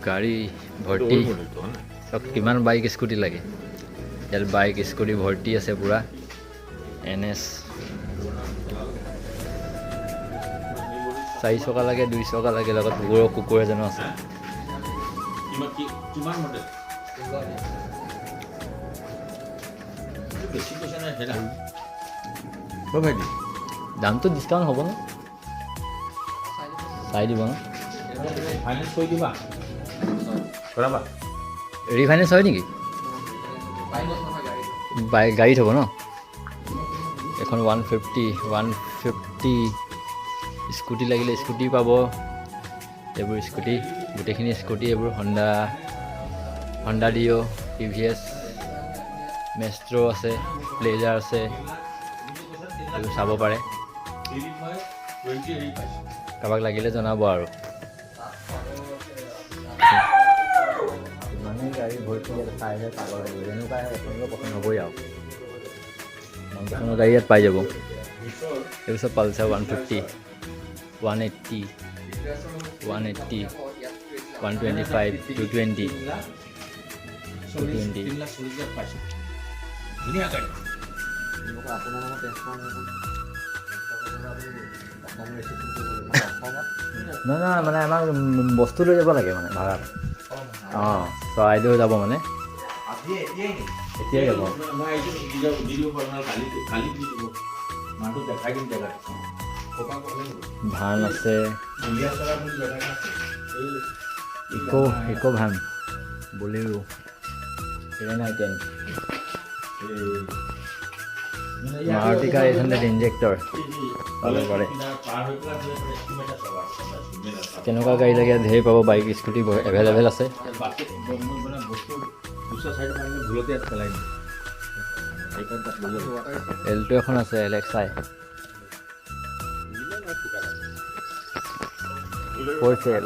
গাড়ী ভৰ্তি চব কিমান বাইক স্কুটি লাগে ইয়াত বাইক স্কুটি ভৰ্তি আছে পুৰা NS 4 চকা লাগে 2 চকা লাগে লগত কুকুৰ এজনো আছে কিমান মডেল বেছি পইচা নাই হেৰা ভাইটি দামটো ডিছকাউণ্ট হ'ব ন চাই দিব ন ফাইনেন্স কৰি দিবা কৰাবা ৰিফাইনেন্স হয় নেকি গাড়ীত হ'ব ন এখন 150 স্কুটি লাগিলে স্কুটি পাব এইবোৰ স্কুটি গোটেইখিনি স্কুটি এইবোৰ হণ্ডা ডিঅ TVS মেষ্ট্ৰ আছে প্লেজাৰ আছে এইবোৰ চাব পাৰে কাৰোবাক লাগিলে জনাব আৰু ইমানেই গাড়ী ভৰ্তি ইয়াত চাইহে চাব লাগিব যেনেকুৱা আপোনালোকৰ পচন্দ হ'বই আৰু মনপচন্দৰ গাড়ী ইয়াত পাই যাব এইবোৰ চব পালচাৰ 150 180 125 220 ধুনীয়া গাড়ী নহয় মানে আমাক বস্তু লৈ যাব লাগে মানে ভাড়াত অঁ চৰাইদেউ যাব মানে এতিয়াই যাব ভান আছে ইকো ভান বলেৰো 710 মাৰুতি কাৰ 800 ইনজেক্টৰ পাব পাৰে কেনেকুৱা গাড়ী লাগে ধেৰ পাব বাইক স্কুটি এভেইলেবল আছে এল্টো এখন আছে LXi 4 চেল